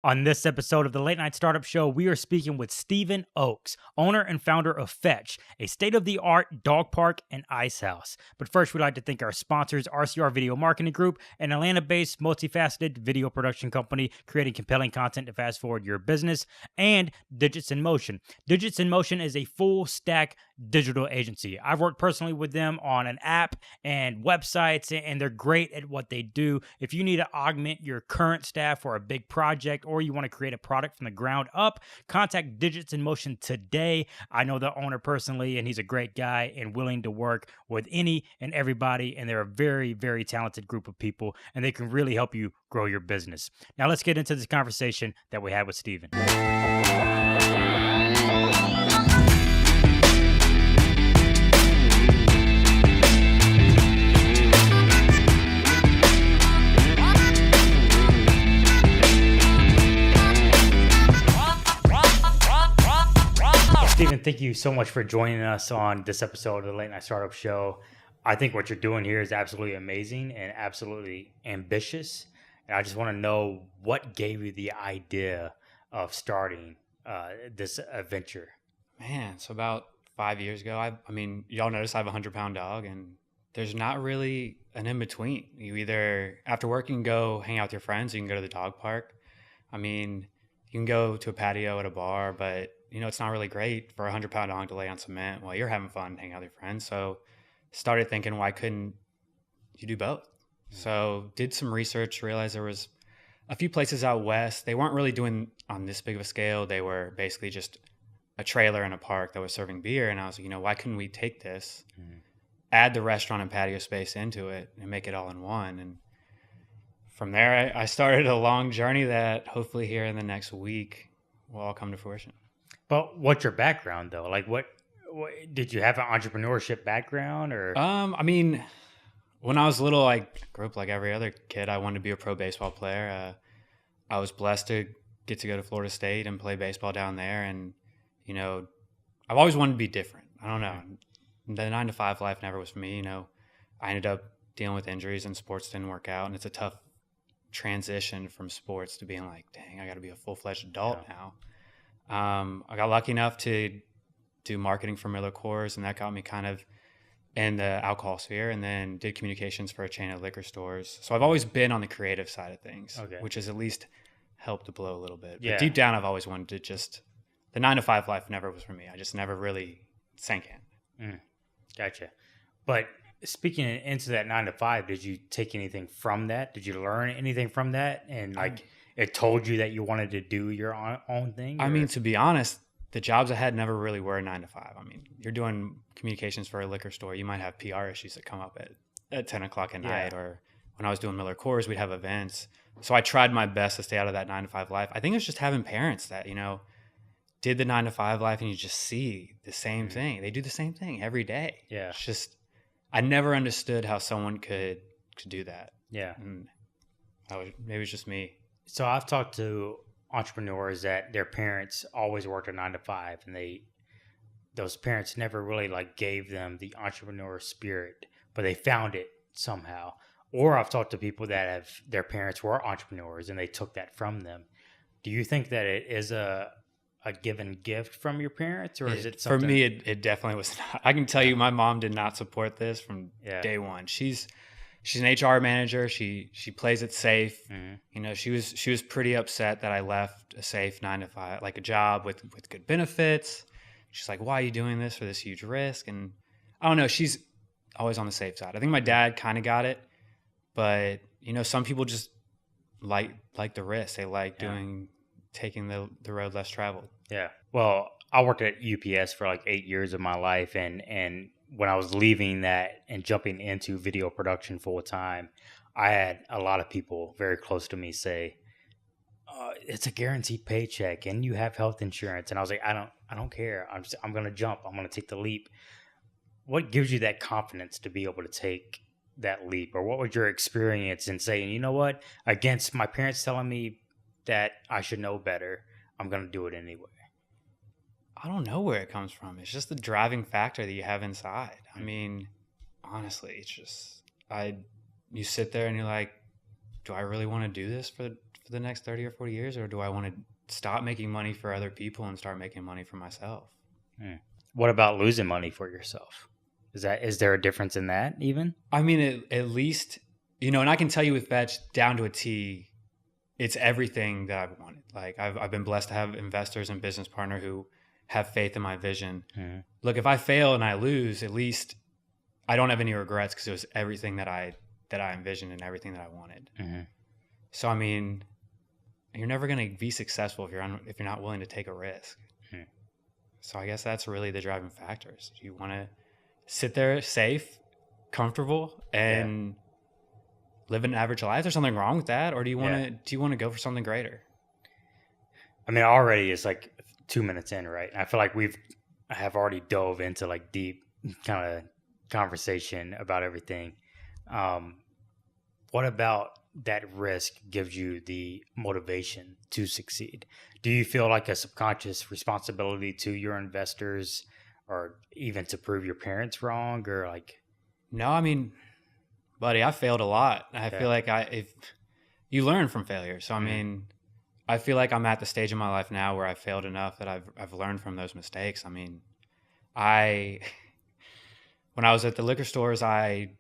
On this episode of the Late Night Startup Show, we are speaking with Stephen Ochs, owner and founder of Fetch, a state-of-the-art dog park and ice house. But first, we'd like to thank our sponsors, RCR Video Marketing Group, an Atlanta-based, multifaceted video production company creating compelling content to fast-forward your business, and Digits in Motion. Digits in Motion is a full-stack digital agency. I've worked personally with them on an app and websites, and they're great at what they do. If you need to augment your current staff for a big project, or you want to create a product from the ground up, contact Digits in Motion today. I know the owner personally, and he's a great guy and willing to work with any and everybody. And they're a very, very talented group of people, and they can really help you grow your business. Now, let's get into this conversation that we had with Stephen. Stephen, thank you so much for joining us on this episode of the Late Night Startup Show. I think what you're doing here is absolutely amazing and absolutely ambitious. And I just want to know what gave you the idea of starting this adventure. Man, so about 5 years ago, I mean, y'all notice I have a 100-pound dog, and there's not really an in-between. You either, after work, you can go hang out with your friends, you can go to the dog park. I mean, you can go to a patio at a bar, but you know, it's not really great for a 100-pound dog to lay on cement while you're having fun, hanging out with your friends. So started thinking, why couldn't you do both? So did some research, realized there was a few places out west. They weren't really doing on this big of a scale. They were basically just a trailer in a park that was serving beer. And I was like, you know, why couldn't we take this, add the restaurant and patio space into it and make it all in one? And from there, I started a long journey that hopefully here in the next week will all come to fruition. But what's your background though? Like what did you have an entrepreneurship background or? I mean, when I was little, I grew up like every other kid. I wanted to be a pro baseball player. I was blessed to get to go to Florida State and play baseball down there. And, you know, I've always wanted to be different. I don't know. The 9-to-5 life never was for me. You know, I ended up dealing with injuries and sports didn't work out. And it's a tough transition from sports to being like, dang, I got to be a full-fledged adult now. I got lucky enough to do marketing for Miller Coors, and that got me kind of in the alcohol sphere, and then did communications for a chain of liquor stores. So I've always been on the creative side of things, which has at least helped to blow a little bit. But deep down, I've always wanted to just, the 9-to-5 life never was for me. I just never really sank in. Gotcha. But speaking into that 9-to-5, did you take anything from that? Did you learn anything from that? And it told you that you wanted to do your own thing? I mean, to be honest, the jobs I had never really were 9-to-5. I mean, you're doing communications for a liquor store. You might have PR issues that come up at 10 o'clock at night. Or when I was doing Miller Coors, we'd have events. So I tried my best to stay out of that 9-to-5 life. I think it's just having parents that, you know, did the 9-to-5 life and you just see the same thing. They do the same thing every day. Yeah. It's just, I never understood how someone could do that. Yeah. And maybe it's just me. So I've talked to entrepreneurs that their parents always worked a 9-to-5, and those parents never really like gave them the entrepreneur spirit, but they found it somehow. Or I've talked to people that their parents were entrepreneurs and they took that from them. Do you think that it is a given gift from your parents, or is it something? For me, it definitely was not. I can tell you my mom did not support this from day one. She's an HR manager. She plays it safe. You know, she was pretty upset that I left a safe 9-to-5, like a job with good benefits. She's like, why are you doing this for this huge risk? And I don't know. She's always on the safe side. I think my dad kind of got it, but you know, some people just like the risk. They like taking the road less traveled. Yeah. Well, I worked at UPS for like 8 years of my life, and when I was leaving that and jumping into video production full time, I had a lot of people very close to me say, it's a guaranteed paycheck and you have health insurance. And I was like, I don't care. I'm going to jump. I'm going to take the leap. What gives you that confidence to be able to take that leap? Or what was your experience in saying, you know what, against my parents telling me that I should know better, I'm going to do it anyway? I don't know where it comes from. It's just the driving factor that you have inside. I mean, honestly, it's just, you sit there and you're like, do I really want to do this for for the next 30 or 40 years, or do I want to stop making money for other people and start making money for myself? What about losing money for yourself? Is there a difference in that even? I mean, at least, and I can tell you with Fetch down to a T, it's everything that I've wanted. Like I've been blessed to have investors and business partner who have faith in my vision. Mm-hmm. Look, if I fail and I lose, at least I don't have any regrets because it was everything that I envisioned and everything that I wanted. Mm-hmm. So, I mean, you're never going to be successful if you're not willing to take a risk. Mm-hmm. So I guess that's really the driving factors. You want to sit there safe, comfortable, and live an average life. There's something wrong with that, or do you want to go for something greater? I mean, already it's like 2 minutes in, right? I feel like I have already dove into like deep kind of conversation about everything. What about that risk gives you the motivation to succeed? Do you feel like a subconscious responsibility to your investors, or even to prove your parents wrong, or like? No, I mean, buddy, I failed a lot. I feel like if you learn from failure. So I mean, I feel like I'm at the stage in my life now where I failed enough that I've learned from those mistakes. I mean, when I was at the liquor stores, I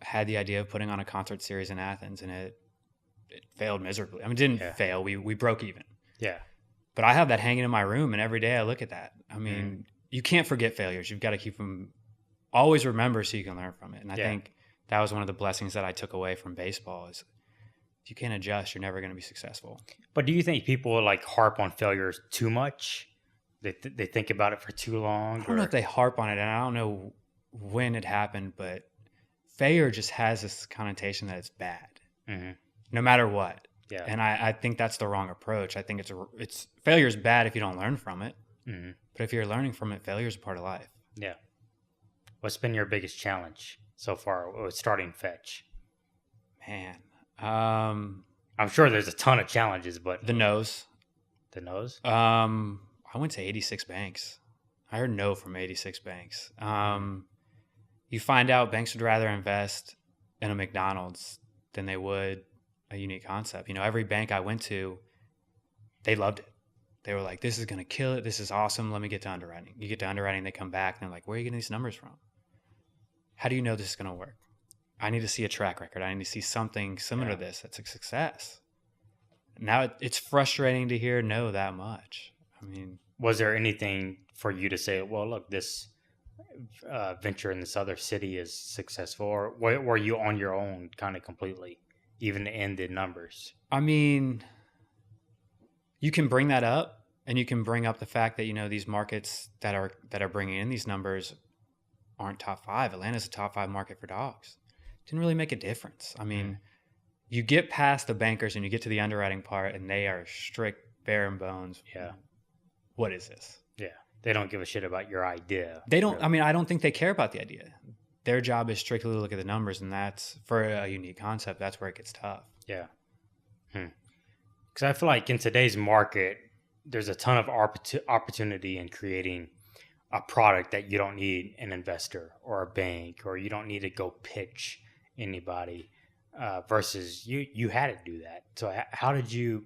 had the idea of putting on a concert series in Athens, and it failed miserably. I mean, it didn't fail. We broke even. Yeah. But I have that hanging in my room, and every day I look at that. I mean, you can't forget failures. You've got to keep them, always remember so you can learn from it. And I think that was one of the blessings that I took away from baseball is if you can't adjust, you're never going to be successful. But do you think people like harp on failures too much? They think about it for too long? I don't know if they harp on it, and I don't know when it happened, but failure just has this connotation that it's bad, no matter what. Yeah. And I think that's the wrong approach. I think it's failure is bad if you don't learn from it. Mm-hmm. But if you're learning from it, failure is a part of life. Yeah. What's been your biggest challenge so far with starting Fetch? Man. I'm sure there's a ton of challenges, but the no's. The no's? I went to 86 banks. I heard no from 86 banks. You find out banks would rather invest in a McDonald's than they would a unique concept. Every bank I went to, they loved it. They were like, this is going to kill it. This is awesome. Let me get to underwriting. You get to underwriting, they come back, and they're like, where are you getting these numbers from? How do you know this is going to work? I need to see a track record. I need to see something similar to this that's a success. Now it's frustrating to hear no that much. I mean, was there anything for you to say, well, look, this venture in this other city is successful, or were you on your own kind of completely, even in the numbers? I mean, you can bring that up, and you can bring up the fact that, these markets that are bringing in these numbers aren't top 5. Atlanta's a top 5 market for dogs. Didn't really make a difference. I mean, you get past the bankers and you get to the underwriting part, and they are strict, bare and bones. Yeah. What is this? Yeah. They don't give a shit about your idea. They don't. Really. I mean, I don't think they care about the idea. Their job is strictly to look at the numbers, and that's for a unique concept. That's where it gets tough. Yeah. Because I feel like in today's market, there's a ton of opportunity in creating a product that you don't need an investor or a bank, or you don't need to go pitch anybody, versus you had to do that. So how did you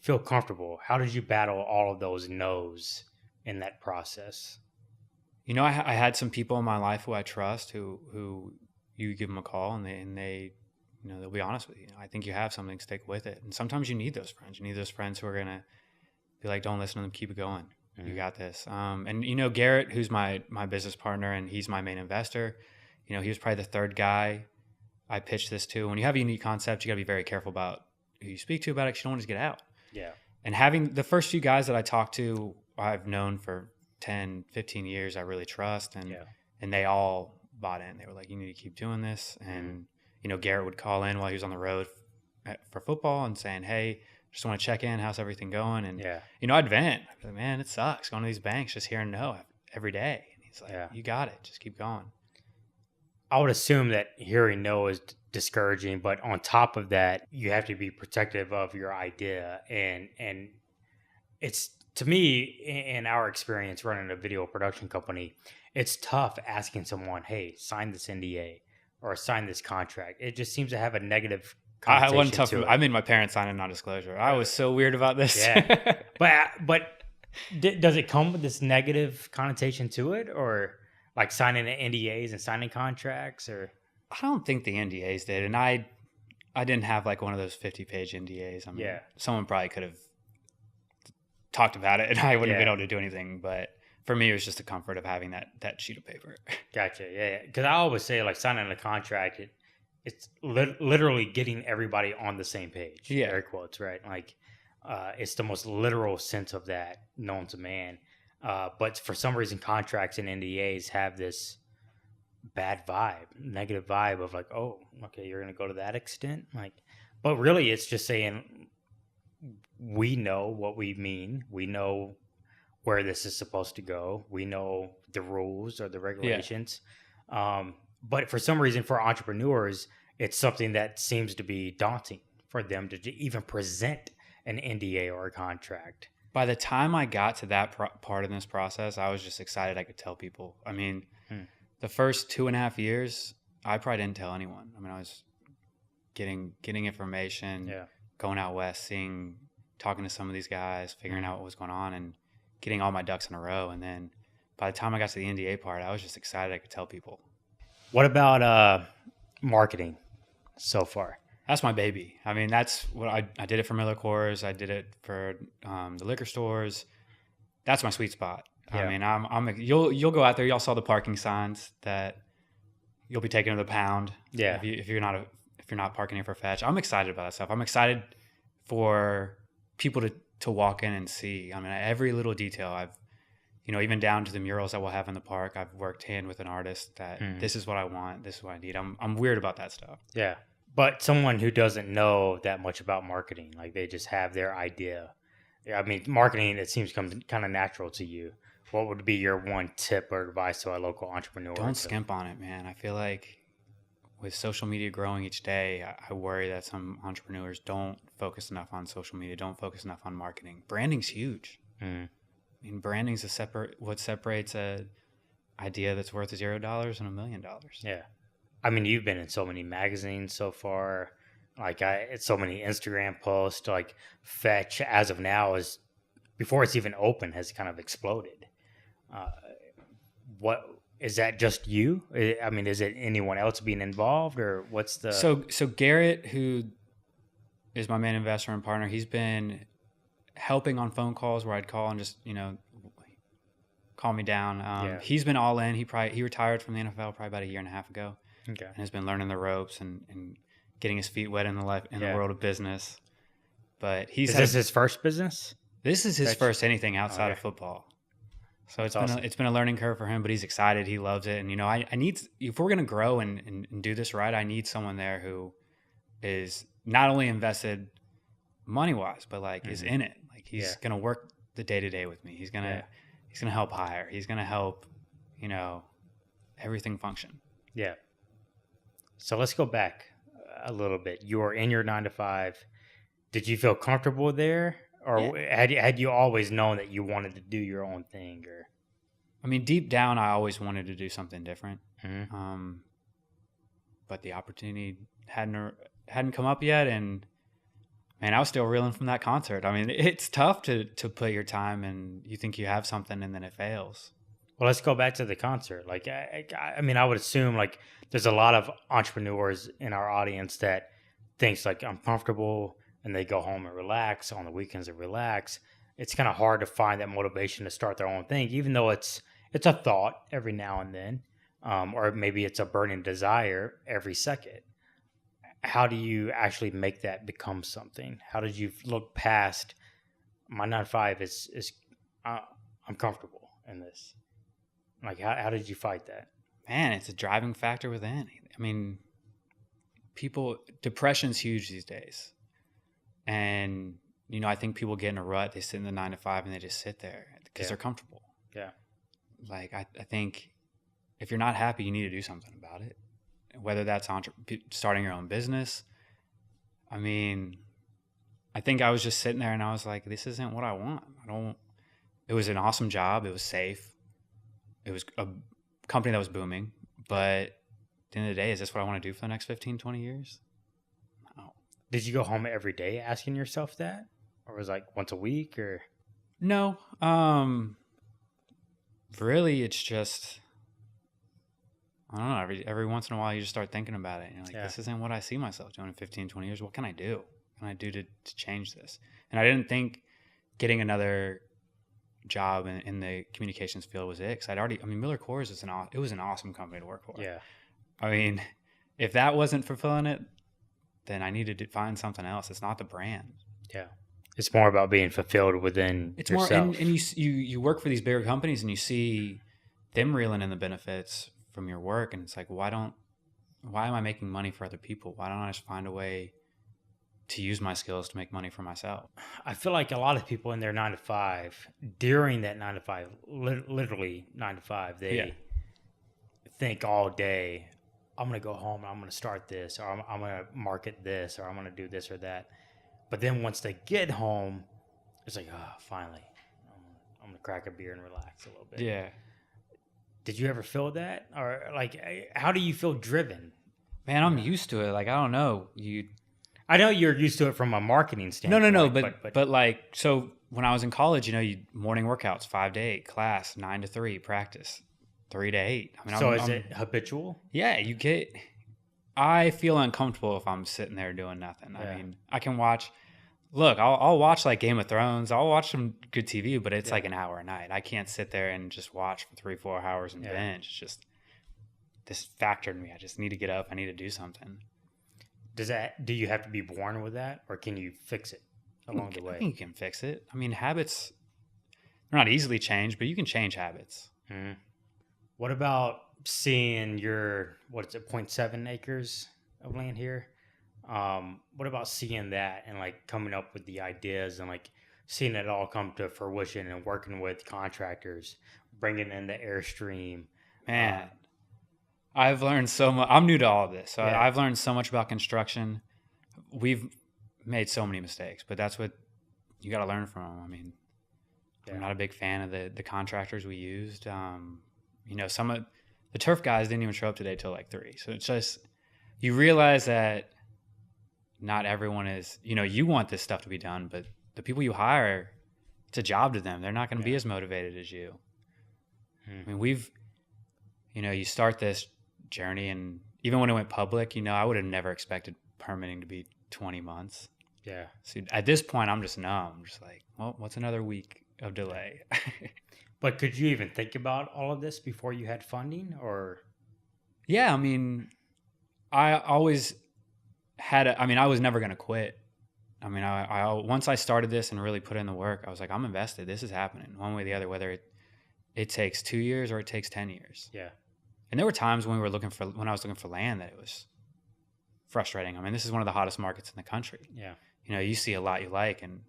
feel comfortable? How did you battle all of those no's in that process? I had some people in my life who I trust, who you give them a call and they they'll be honest with you. I think you have something, stick with it. And sometimes you need those friends. You need those friends who are going to be like, don't listen to them, keep it going. Mm-hmm. You got this. And Garrett, who's my business partner, and he's my main investor, he was probably the third guy I pitched this to. When you have a unique concept, you got to be very careful about who you speak to about it, because you don't want to get out. Yeah. And having the first few guys that I talked to, I've known for 10, 15 years, I really trust. And they all bought in. They were like, you need to keep doing this. And, Garrett would call in while he was on the road for football and saying, hey, just want to check in. How's everything going? And, I'd vent. I'd be like, man, it sucks going to these banks, just hearing no every day. And he's like, you got it. Just keep going. I would assume that hearing no is discouraging, but on top of that, you have to be protective of your idea. And it's, to me, in our experience running a video production company, it's tough asking someone, hey, sign this NDA or sign this contract. It just seems to have a negative I wasn't connotation tough. to it. I made my parents sign a non-disclosure. I was so weird about this. Yeah. But does it come with this negative connotation to it, or like signing NDAs and signing contracts, or? I don't think the NDAs did, and I didn't have like one of those 50-page NDAs. I mean, someone probably could have talked about it, and I wouldn't have been able to do anything. But for me, it was just the comfort of having that sheet of paper. Gotcha. Yeah. Because I always say, like, signing a contract, it's literally getting everybody on the same page. Yeah. Air quotes, right? Like, it's the most literal sense of that known to man. But for some reason, contracts and NDAs have this bad vibe, negative vibe of like, oh, okay, you're going to go to that extent. Like, but really, it's just saying we know what we mean. We know where this is supposed to go. We know the rules or the regulations. But for some reason, for entrepreneurs, it's something that seems to be daunting for them to even present an NDA or a contract. By the time I got to that part of this process, I was just excited I could tell people. I mean, the first 2.5 years, I probably didn't tell anyone. I mean, I was getting information, going out west, talking to some of these guys, figuring out what was going on, and getting all my ducks in a row. And then by the time I got to the NDA part, I was just excited I could tell people. What about marketing so far? That's my baby. I mean, that's what I did it for Miller Coors. I did it for the liquor stores. That's my sweet spot. Yeah. I mean, you'll go out there. Y'all saw the parking signs that you'll be taken to the pound. Yeah. If you're not parking here for fetch, I'm excited about that stuff. I'm excited for people to walk in and see. I mean, every little detail even down to the murals that we'll have in the park. I've worked hand with an artist that this is what I want. This is what I need. I'm weird about that stuff. Yeah. But someone who doesn't know that much about marketing, like they just have their idea. I mean, marketing, it seems comes kind of natural to you. What would be your one tip or advice to a local entrepreneur? Don't skimp on it, man. I feel like with social media growing each day, I worry that some entrepreneurs don't focus enough on social media, don't focus enough on marketing. Branding's huge. I mean, branding's what separates a idea that's worth $0 and $1 million. Yeah. I mean, you've been in so many magazines so far. Like it's so many Instagram posts. Like Fetch, as of now, is before it's even open, has kind of exploded. What is that? Just you? I mean, is it anyone else being involved, or what's the? So Garrett, who is my main investor and partner, he's been helping on phone calls where I'd call and just call me down. He's been all in. He retired from the NFL probably about 1.5 years ago. Okay. And has been learning the ropes and getting his feet wet in the world of business. But is this his first business? This is his first anything outside of football. So it's been a learning curve for him, but he's excited. He loves it. And I need, if we're gonna grow and do this right, I need someone there who is not only invested money wise, but like is in it. Like he's gonna work the day to day with me. He's gonna help hire. He's gonna help everything function. Yeah. So let's go back a little bit. You were in your 9-to-5. Did you feel comfortable there, or had you always known that you wanted to do your own thing? Or, I mean, deep down, I always wanted to do something different. But the opportunity hadn't come up yet, and man, I was still reeling from that concert. I mean, it's tough to put your time, and you think you have something, and then it fails. Well, let's go back to the concert. Like, I mean, I would assume like there's a lot of entrepreneurs in our audience that thinks like I'm comfortable and they go home and relax on the weekends and relax. It's kind of hard to find that motivation to start their own thing, even though it's a thought every now and then, or maybe it's a burning desire every second. How do you actually make that become something? How did you look past my 9-to-5 is I'm comfortable in this? Like, how did you fight that? Man, it's a driving factor within. I mean, depression's huge these days. And, I think people get in a rut. They sit in the 9-to-5 and they just sit there because they're comfortable. Yeah. Like, I think if you're not happy, you need to do something about it. Whether that's starting your own business. I mean, I think I was just sitting there and I was like, this isn't what I want. It was an awesome job. It was safe. It was a company that was booming, but at the end of the day, is this what I want to do for the next 15, 20 years? No. Did you go home every day asking yourself that? Or was it like once a week or? No. Really, it's just, I don't know, every once in a while you just start thinking about it. And you're like, this isn't what I see myself doing in 15, 20 years. What can I do? What can I do to change this? And I didn't think getting another job in the communications field was it. Cause Miller Coors was an awesome company to work for. Yeah. I mean, if that wasn't fulfilling it, then I needed to find something else. It's not the brand. Yeah. It's more about being fulfilled within yourself. More, and you work for these bigger companies and you see them reeling in the benefits from your work. And it's like, why am I making money for other people? Why don't I just find a way to use my skills to make money for myself? I feel like a lot of people in their 9 to 5, during that 9 to 5, literally 9 to 5, they think all day, I'm going to go home and I'm going to start this, or I'm going to market this, or I'm going to do this or that. But then once they get home, it's like, oh, finally, I'm going to crack a beer and relax a little bit. Yeah. Did you ever feel that? Or like, how do you feel driven? Man, I'm used to it. Like, I don't know. I know you're used to it from a marketing standpoint. No. But like, so when I was in college, morning workouts, 5 to 8, class, 9 to 3, practice, 3 to 8. Is it habitual? Yeah, I feel uncomfortable if I'm sitting there doing nothing. Yeah. I mean, I can watch. Look, I'll watch like Game of Thrones. I'll watch some good TV, but it's like an hour a night. I can't sit there and just watch for 3-4 hours and binge. It's just this factored me. I just need to get up. I need to do something. Do you have to be born with that, or can you fix it along the way? I think you can fix it. I mean, habits, they're not easily changed, but you can change habits. Mm-hmm. What about seeing your, 0.7 acres of land here? What about seeing that and like coming up with the ideas and like seeing it all come to fruition and working with contractors, bringing in the airstream? Man, I've learned so much. I'm new to all of this. So I've learned so much about construction. We've made so many mistakes, but that's what you got to learn from them. I mean, I'm not a big fan of the contractors we used. Some of the turf guys didn't even show up today till like 3. So it's just, you realize that not everyone is, you want this stuff to be done, but the people you hire, it's a job to them. They're not going to be as motivated as you. I mean, you start this journey, and even when it went public, I would have never expected permitting to be 20 months. Yeah. So at this point, I'm just numb. I'm just like, well, what's another week of delay? But could you even think about all of this before you had funding, or? Yeah, I mean, I always had I was never going to quit. I mean, I once I started this and really put in the work, I was like, I'm invested. This is happening one way or the other, whether it takes 2 years or it takes 10 years. Yeah. And there were times when I was looking for land that it was frustrating. I mean, this is one of the hottest markets in the country. Yeah. You see a lot you like, and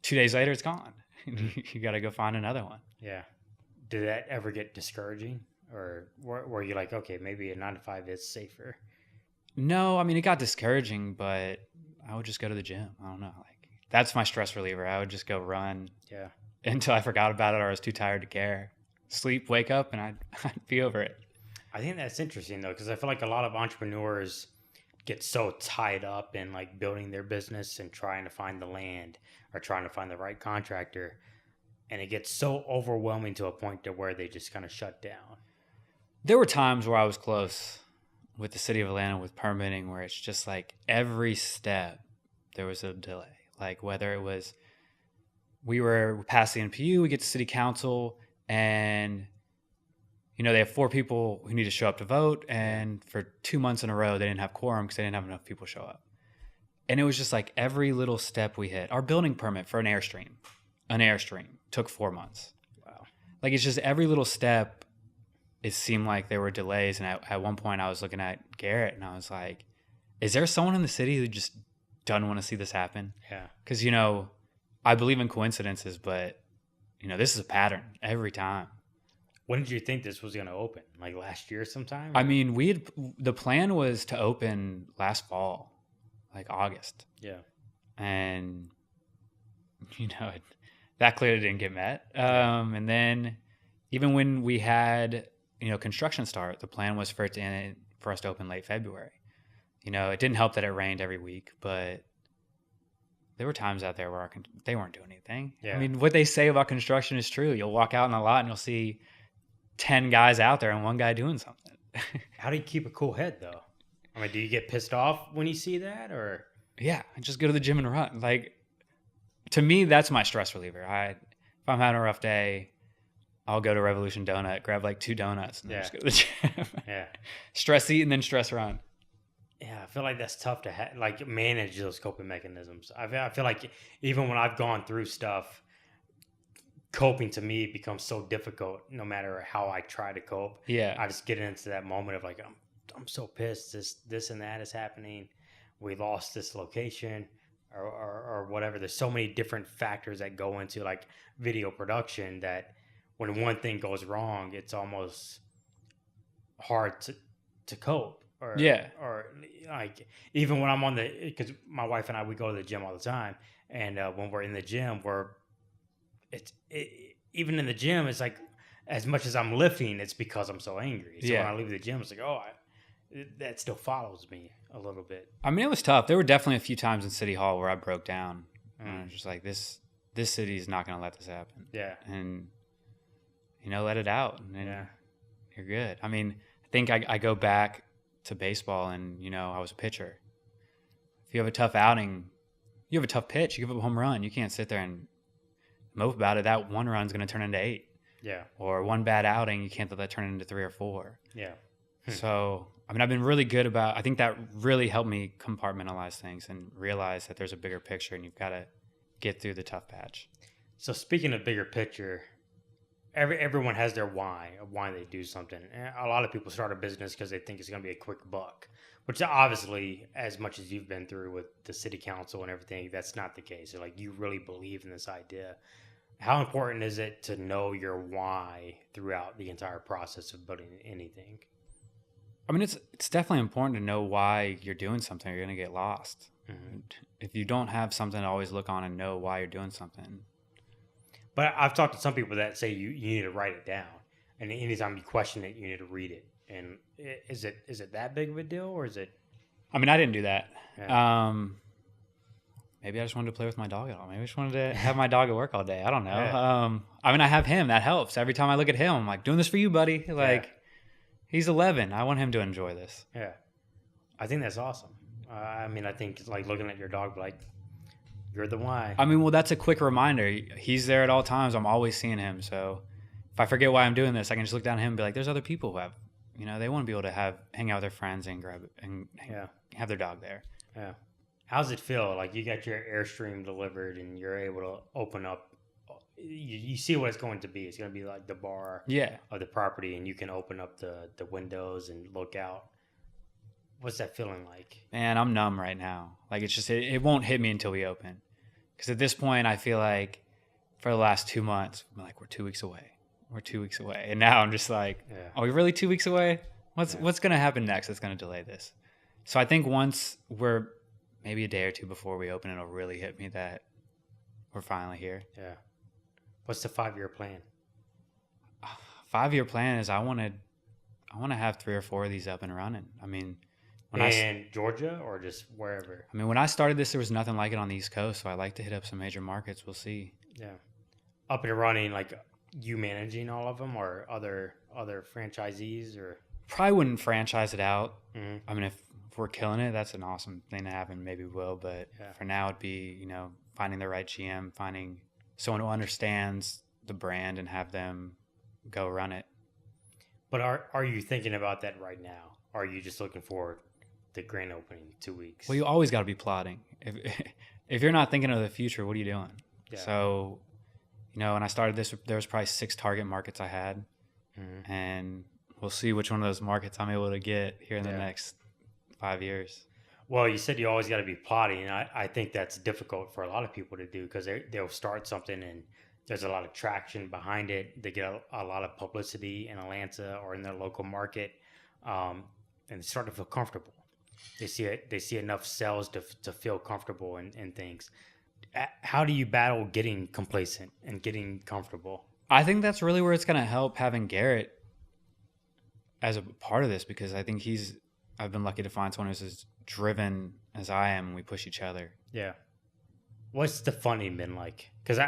2 days later it's gone. You got to go find another one. Yeah. Did that ever get discouraging, or were you like, okay, maybe a 9 to 5 is safer? No, I mean, it got discouraging, but I would just go to the gym. I don't know. Like, that's my stress reliever. I would just go run until I forgot about it or I was too tired to care. Sleep, wake up, and I'd be over it. I think that's interesting, though, because I feel like a lot of entrepreneurs get so tied up in like building their business and trying to find the land or trying to find the right contractor, and it gets so overwhelming to a point to where they just kind of shut down. There were times where I was close with the city of Atlanta with permitting, where it's just like every step there was a delay. Like whether it was we past the NPU, we get to city council, and they have 4 people who need to show up to vote, and for 2 months in a row they didn't have quorum because they didn't have enough people show up. And it was just like every little step we hit. Our building permit for an airstream took 4 months. Wow. Like it's just every little step, it seemed like there were delays. And at one point I was looking at Garrett and I was like, is there someone in the city who just doesn't want to see this happen? Yeah. Because, I believe in coincidences, but, this is a pattern every time. When did you think this was going to open? Like last year sometime? I mean, the plan was to open last fall, like August. Yeah. And, that clearly didn't get met. And then even when we had, construction start, the plan was for us to open late February. it didn't help that it rained every week, but there were times out there where they weren't doing anything. Yeah. I mean, what they say about construction is true. You'll walk out in the lot and you'll see 10 guys out there and one guy doing something. How do you keep a cool head, though? I mean, do you get pissed off when you see that, or? Yeah, I just go to the gym and run. Like, to me, that's my stress reliever. If I'm having a rough day, I'll go to Revolution Donut, grab like 2 donuts, and then just go to the gym. Yeah. Stress eat and then stress run. Yeah, I feel like that's tough to manage those coping mechanisms. I feel like even when I've gone through stuff, coping to me becomes so difficult. No matter how I try to cope, Yeah, I just get into that moment of like I'm so pissed. This and that is happening. We lost this location, or whatever. There's so many different factors that go into like video production that when one thing goes wrong, it's almost hard to cope. Or like even when I'm because my wife and I, we go to the gym all the time, and when we're in the gym, even in the gym, it's like as much as I'm lifting, it's because I'm so angry. So when I leave the gym, it's like that still follows me a little bit. I mean, it was tough. There were definitely a few times in City Hall where I broke down. And I was just like, this city is not going to let this happen. Yeah, and let it out, and then you're good. I mean, I think I go back to baseball, and I was a pitcher. If you have a tough outing, you have a tough pitch, you give up a home run, you can't sit there and mope about it. That one run's going to turn into 8. Yeah. Or one bad outing, you can't let that turn into 3 or 4. Yeah. So I mean, I've been really good about. I think that really helped me compartmentalize things and realize that there's a bigger picture, and you've got to get through the tough patch. So speaking of bigger picture, everyone has their why of why they do something. And a lot of people start a business because they think it's going to be a quick buck, which obviously, as much as you've been through with the city council and everything, that's not the case. So like you really believe in this idea. How important is it to know your why throughout the entire process of building anything? I mean, it's definitely important to know why you're doing something. You're going to get lost. Mm-hmm. If you don't have something to always look on and know why you're doing something. But I've talked to some people that say you need to write it down, and anytime you question it, you need to read it. And is it that big of a deal, or is it? I mean, I didn't do that. Yeah. Maybe I just wanted to play with my dog at all. Maybe I just wanted to have my dog at work all day. I don't know. Yeah. I mean, I have him. That helps. Every time I look at him, I'm like, doing this for you, buddy. Like, he's 11. I want him to enjoy this. Yeah. I think that's awesome. I mean, I think it's like looking at your dog like, you're the why. I mean, well, that's a quick reminder. He's there at all times. I'm always seeing him. So if I forget why I'm doing this, I can just look down at him and be like, there's other people who have, they want to be able to hang out with their friends and have their dog there. Yeah. How's it feel? Like you got your airstream delivered and you're able to open up. You see what it's going to be. It's going to be like the bar of the property, and you can open up the windows and look out. What's that feeling like? Man, I'm numb right now. Like it's just, it won't hit me until we open. Because at this point, I feel like for the last 2 months, I'm like, we're 2 weeks away. We're 2 weeks away. And now I'm just like, are we really 2 weeks away? What's going to happen next that's going to delay this? So I think once we're maybe a day or two before we open, it'll really hit me that we're finally here. Yeah. What's the 5-year plan? 5-year plan is I want to have 3 or 4 of these up and running. I mean, Georgia or just wherever? I mean, when I started this, there was nothing like it on the East Coast, so I like to hit up some major markets. We'll see. Yeah. Up and running, like you managing all of them, or other franchisees, or? Probably wouldn't franchise it out. Mm-hmm. I mean, if we're killing it, that's an awesome thing to have, and maybe we will. But for now, it'd be, finding the right GM, finding someone who understands the brand and have them go run it. But are you thinking about that right now? Or are you just looking forward the grand opening 2 weeks? Well, you always got to be plotting. If you're not thinking of the future, what are you doing? Yeah. So, when I started this, there was probably 6 target markets I had, mm-hmm. and we'll see which one of those markets I'm able to get here in the next 5 years. Well, you said you always got to be plotting, and I think that's difficult for a lot of people to do because they'll start something and there's a lot of traction behind it. They get a lot of publicity in Atlanta or in their local market, and they start to feel comfortable. They see enough sales to feel comfortable in things. How do you battle getting complacent and getting comfortable? I think that's really where it's going to help having Garrett as a part of this, because I think he's I've been lucky to find someone who's as driven as I am, and we push each other. Yeah. What's the funding been like? Because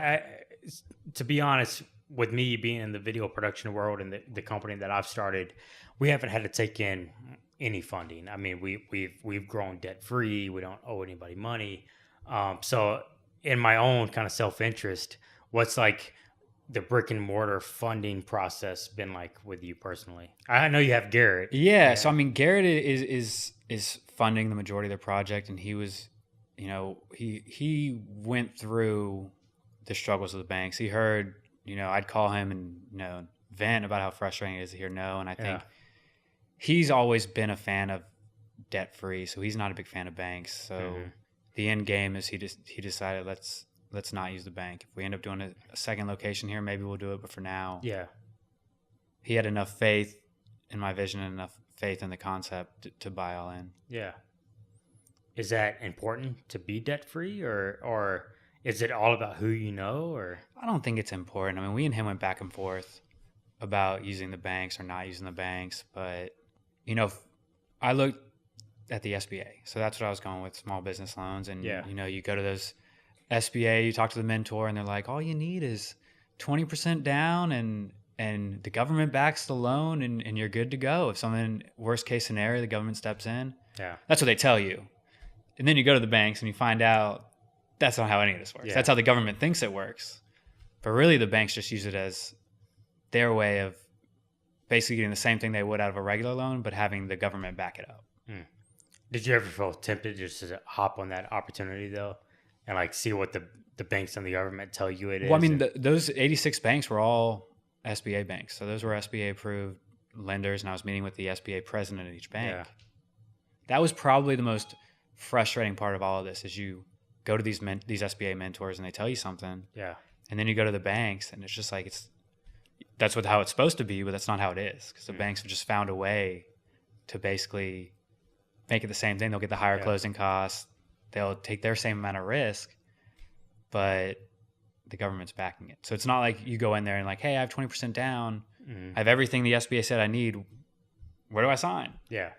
to be honest, with me being in the video production world and the company that I've started, we haven't had to take in any funding. I mean, we've grown debt free. We don't owe anybody money. So in my own kind of self-interest, what's like the brick and mortar funding process been like with you personally? I know you have Garrett. Yeah. So I mean, Garrett is funding the majority of the project, and he was, he went through the struggles of the banks. He heard, I'd call him and vent about how frustrating it is to hear no, and I think he's always been a fan of debt free, so he's not a big fan of banks. So the end game is he decided let's not use the bank. If we end up doing a second location here, maybe we'll do it. But for now, he had enough faith in my vision and enough faith in the concept to buy all in. Yeah. Is that important to be debt free, or is it all about who you know? Or I don't think it's important. I mean, we and him went back and forth about using the banks or not using the banks, but I looked at the SBA, so that's what I was going with, small business loans, and you go to those SBA, you talk to the mentor, and they're like, all you need is 20% down, and the government backs the loan, and you're good to go. If something worst case scenario, the government steps in. Yeah, that's what they tell you, and then you go to the banks and you find out that's not how any of this works. That's how the government thinks it works, but really the banks just use it as their way of basically getting the same thing they would out of a regular loan, but having the government back it up. Did you ever feel tempted just to hop on that opportunity though, and like see what the banks and the government tell you it is? Well, I mean, those 86 banks were all SBA banks, so those were SBA approved lenders, and I was meeting with the SBA president at each bank. Yeah. That was probably the most frustrating part of all of this. Is you go to these SBA mentors and they tell you something, and then you go to the banks and it's just like that's how it's supposed to be, but that's not how it is, because the banks have just found a way to basically make it the same thing. They'll get the higher closing costs. They'll take their same amount of risk, but the government's backing it. So it's not like you go in there and like, hey, I have 20% down. I have everything the SBA said I need. Where do I sign? Yeah.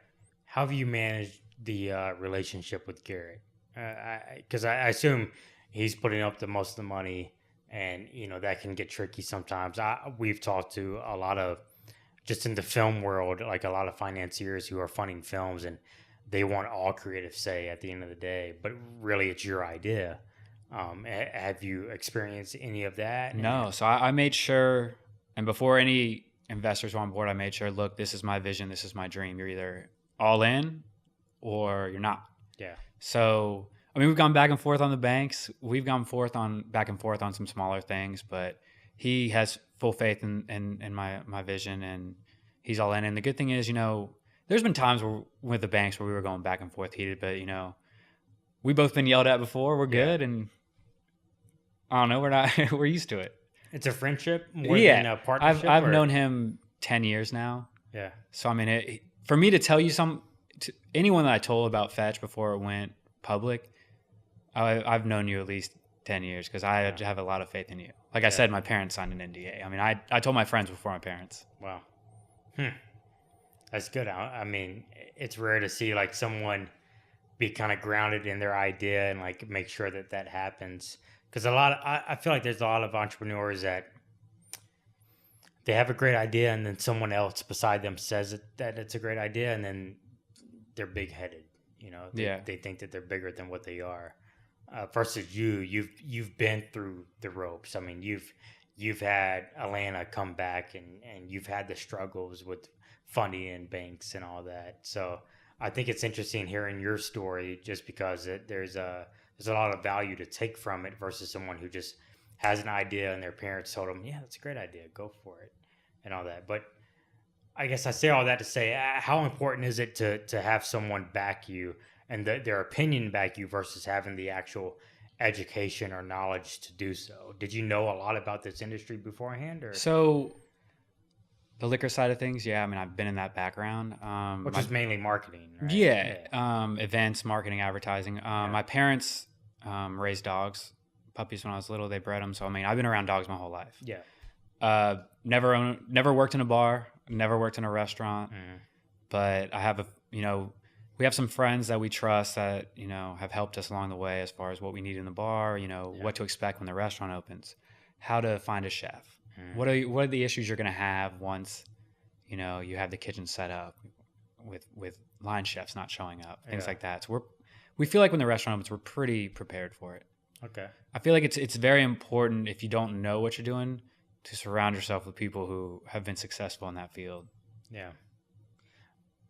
How have you managed the relationship with Garrett? Because I assume he's putting up the most of the money, and that can get tricky sometimes. We've talked to a lot of, just in the film world, like a lot of financiers who are funding films, and they want all creative say at the end of the day, but really it's your idea. Have you experienced any of that? No. So I made sure, and before any investors were on board, I made sure, look, this is my vision. This is my dream. You're either all in or you're not. Yeah. So, I mean, we've gone back and forth on the banks. We've gone back and forth on some smaller things, but he has full faith in my vision, and he's all in. And the good thing is, there's been times with the banks where we were going back and forth heated, but we've both been yelled at before. We're good, and I don't know, we're used to it. It's a friendship more than a partnership. I've known him 10 years now. Yeah. So I mean, for me to tell you anyone that I told about Fetch before it went public, I've known you at least 10 years, because I have a lot of faith in you. Like I said, my parents signed an NDA. I mean, I told my friends before my parents. Wow. That's good. I mean, it's rare to see like someone be kind of grounded in their idea and like make sure that happens. Because I feel like there's a lot of entrepreneurs that they have a great idea, and then someone else beside them says that it's a great idea, and then they're big headed. They think that they're bigger than what they are. Versus you've been through the ropes. I mean, you've had Atlanta come back, and you've had the struggles with funding and banks and all that. So I think it's interesting hearing your story, just because there's a lot of value to take from it versus someone who just has an idea and their parents told them, yeah, that's a great idea, go for it, and all that. But I guess I say all that to say, how important is it to have someone back you and their opinion back you versus having the actual education or knowledge to do so? Did you know a lot about this industry beforehand? Or? So the liquor side of things, I mean, I've been in that background. Which is mainly marketing, right? Yeah. Events, marketing, advertising. My parents raised dogs, puppies when I was little. They bred them. So, I mean, I've been around dogs my whole life. Yeah. Never worked in a bar, never worked in a restaurant, but I have we have some friends that we trust that, you know, have helped us along the way as far as what we need in the bar, you know, what to expect when the restaurant opens, how to find a chef. What are the issues you're going to have once, you know, you have the kitchen set up with line chefs not showing up, things like that. So we feel like when the restaurant opens, we're pretty prepared for it. Okay. I feel like it's very important, if you don't know what you're doing, to surround yourself with people who have been successful in that field. Yeah.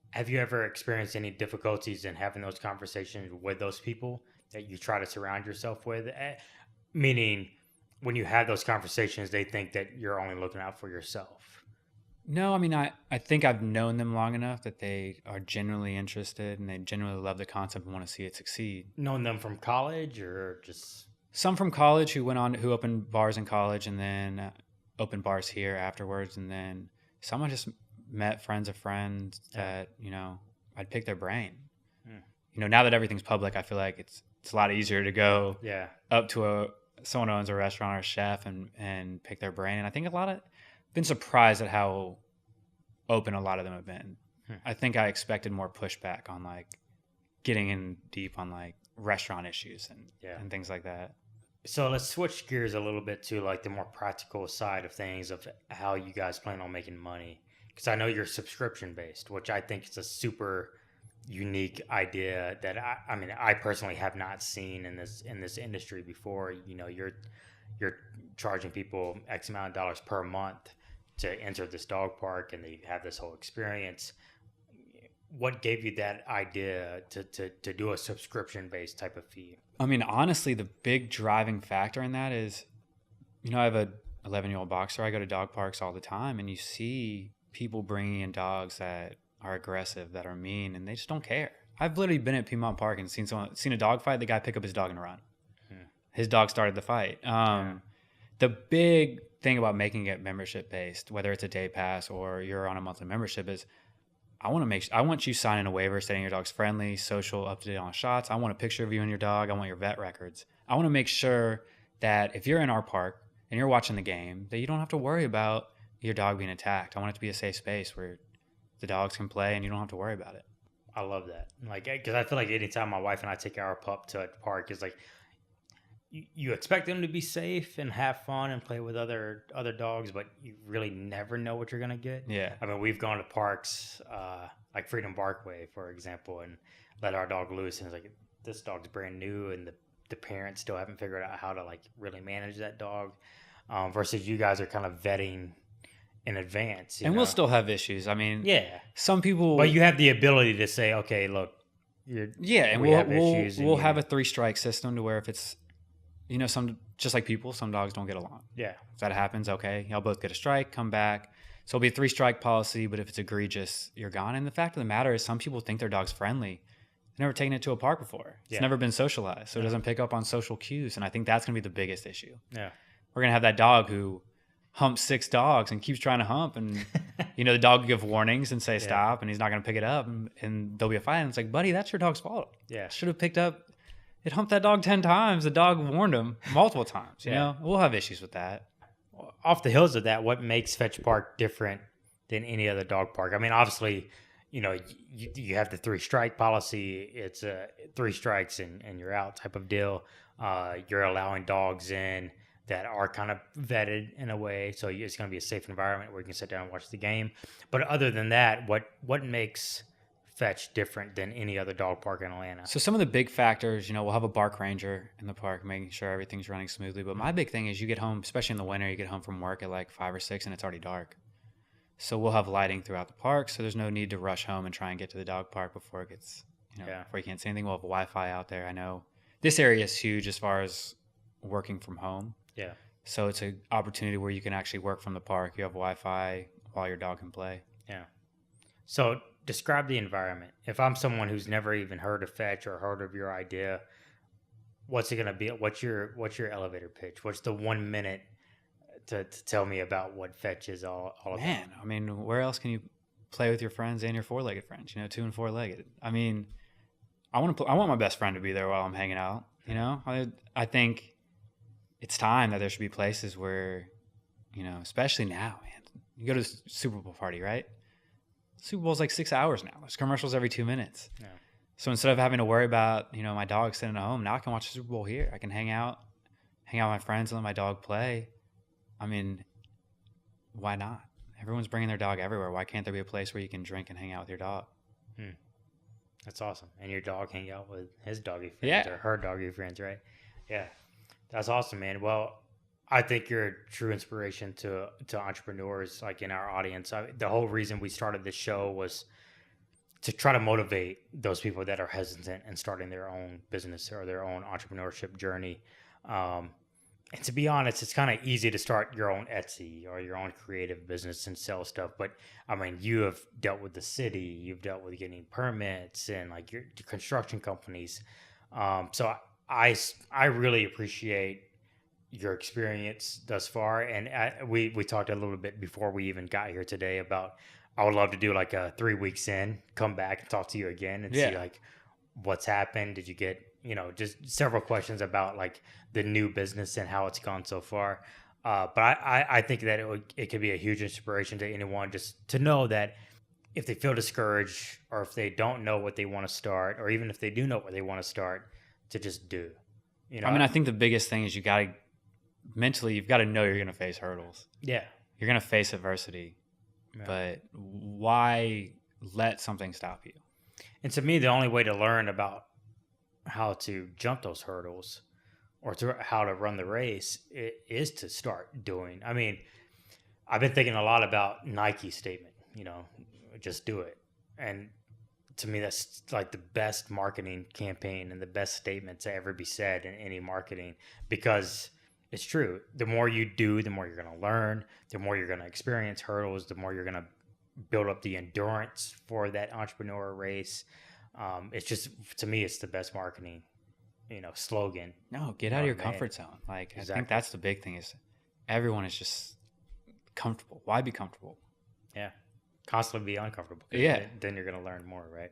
Have you ever experienced any difficulties in having those conversations with those people that you try to surround yourself with? Meaning, when you have those conversations, they think that you're only looking out for yourself. No, I mean, I think I've known them long enough that they are genuinely interested and they genuinely love the concept and want to see it succeed. Known them from college or just... Some from college who opened bars in college and then opened bars here afterwards. And then some I just met friends of friends that, you know, I'd pick their brain. You know, now that everything's public, I feel like it's a lot easier to go up to someone who owns a restaurant or a chef and pick their brain. And I think been surprised at how open a lot of them have been. I think I expected more pushback on like getting in deep on like restaurant issues and things like that. So let's switch gears a little bit to like the more practical side of things of how you guys plan on making money. Because I know you're subscription based, which I think is a super unique idea that I personally have not seen in this industry before. You know, you're charging people X amount of dollars per month to enter this dog park, and they have this whole experience. What gave you that idea to do a subscription based type of fee? I mean, honestly, the big driving factor in that is, you know, I have a 11-year-old boxer. I go to dog parks all the time, and you see people bringing in dogs that are aggressive, that are mean, and they just don't care. I've literally been at Piedmont Park and seen a dog fight. The guy pick up his dog and run. His dog started the fight. The big thing about making it membership based, whether it's a day pass or you're on a monthly membership, is I want you signing a waiver stating your dog's friendly, social, up to date on shots. I want a picture of you and your dog. I want your vet records. I want to make sure that if you're in our park and you're watching the game, that you don't have to worry about your dog being attacked. I want it to be a safe space where the dogs can play and you don't have to worry about it. I love that. Like, because I feel like anytime my wife and I take our pup to a park, it's like you expect them to be safe and have fun and play with other dogs, but you really never know what you're gonna get. Yeah. I mean, we've gone to parks like Freedom Parkway, for example, and let our dog loose, and it's like, this dog's brand new, and the parents still haven't figured out how to like really manage that dog. Versus you guys are kind of vetting in advance, and we'll still have issues. I mean, some people, but you have the ability to say, okay, look, we'll have a 3-strike system to where if it's, you know, just like people, some dogs don't get along. Yeah. If that happens, okay, y'all both get a strike, come back. So it'll be a 3-strike policy, but if it's egregious, you're gone. And the fact of the matter is, some people think their dog's friendly. They've never taken it to a park before. It's never been socialized, so it doesn't pick up on social cues. And I think that's going to be the biggest issue. Yeah. We're going to have that dog who humps 6 dogs and keeps trying to hump, and you know, the dog will give warnings and say stop, and he's not going to pick it up, and there'll be a fight. And it's like, buddy, that's your dog's fault. Yeah. Should have picked up. It humped that dog 10 times. The dog warned him multiple times. You know, we'll have issues with that. Off the hills of that, what makes Fetch Park different than any other dog park? I mean, obviously, you know, you have the 3-strike policy. It's 3 strikes and you're out type of deal. You're allowing dogs in that are kind of vetted in a way, so it's going to be a safe environment where you can sit down and watch the game. But other than that, what makes Fetch different than any other dog park in Atlanta? So some of the big factors, you know, we'll have a bark ranger in the park, making sure everything's running smoothly. But my big thing is, you get home, especially in the winter, you get home from work at like 5 or 6 and it's already dark. So we'll have lighting throughout the park, so there's no need to rush home and try and get to the dog park before it gets, you know, before you can't see anything. We'll have Wi-Fi out there. I know this area is huge as far as working from home. Yeah. So it's an opportunity where you can actually work from the park. You have Wi-Fi while your dog can play. Yeah. So describe the environment. If I'm someone who's never even heard of Fetch or heard of your idea, what's it going to be? What's your elevator pitch? What's the 1 minute to tell me about what Fetch is all about? Man, I mean, where else can you play with your friends and your 4-legged friends? You know, 2 and 4-legged. I mean, I want my best friend to be there while I'm hanging out. You know, I think it's time that there should be places where, you know, especially now, man, you go to a Super Bowl party, right? Super Bowl's like 6 hours now. There's commercials every 2 minutes. Yeah. So instead of having to worry about, my dog sitting at home, now I can watch the Super Bowl here. I can hang out with my friends and let my dog play. I mean, why not? Everyone's bringing their dog everywhere. Why can't there be a place where you can drink and hang out with your dog? That's awesome. And your dog hang out with his doggy friends or her doggy friends, right? Yeah. That's awesome, man. Well, I think you're a true inspiration to entrepreneurs like in our audience. The whole reason we started this show was to try to motivate those people that are hesitant in starting their own business or their own entrepreneurship journey. And to be honest, it's kind of easy to start your own Etsy or your own creative business and sell stuff. But I mean, you have dealt with the city, you've dealt with getting permits and like your construction companies. So I really appreciate your experience thus far. And we talked a little bit before we even got here today about, I would love to do like a 3 weeks in, come back and talk to you again and see like what's happened. Did you get, just several questions about like the new business and how it's gone so far. But I think that it could be a huge inspiration to anyone just to know that if they feel discouraged or if they don't know what they want to start, or even if they do know what they want to start, to just do. I think the biggest thing is you've got to know you're going to face hurdles. Yeah. You're going to face adversity. Yeah. But why let something stop you? And to me, the only way to learn about how to jump those hurdles or to how to run the race is to start doing. I mean, I've been thinking a lot about Nike's statement, just do it. And to me, that's like the best marketing campaign and the best statement to ever be said in any marketing, because it's true. The more you do, the more you're going to learn, the more you're going to experience hurdles, the more you're going to build up the endurance for that entrepreneur race. It's just, to me, it's the best marketing, slogan. No, get out of your comfort zone. Like, exactly. I think that's the big thing is everyone is just comfortable. Why be comfortable? Yeah. Constantly be uncomfortable. Yeah. Then you're going to learn more, right?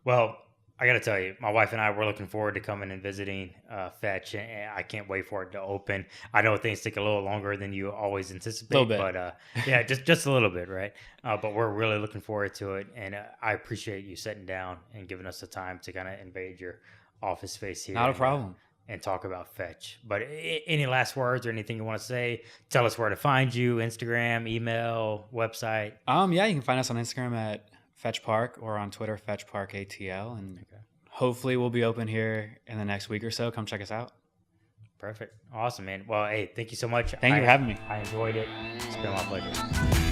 Well, I got to tell you, my wife and I, we're looking forward to coming and visiting Fetch, and I can't wait for it to open. I know things take a little longer than you always anticipate, but just a little bit, right? But we're really looking forward to it, and I appreciate you sitting down and giving us the time to kind of invade your office space here. Not a problem. And talk about Fetch. But any last words or anything you want to say? Tell us where to find you: Instagram, email, website. Yeah, you can find us on Instagram at Fetch Park or on Twitter, Fetch Park ATL. And hopefully we'll be open here in the next week or so. Come check us out. Perfect. Awesome, man. Well, hey, thank you so much. Thank you for having me. I enjoyed it. It's been my pleasure.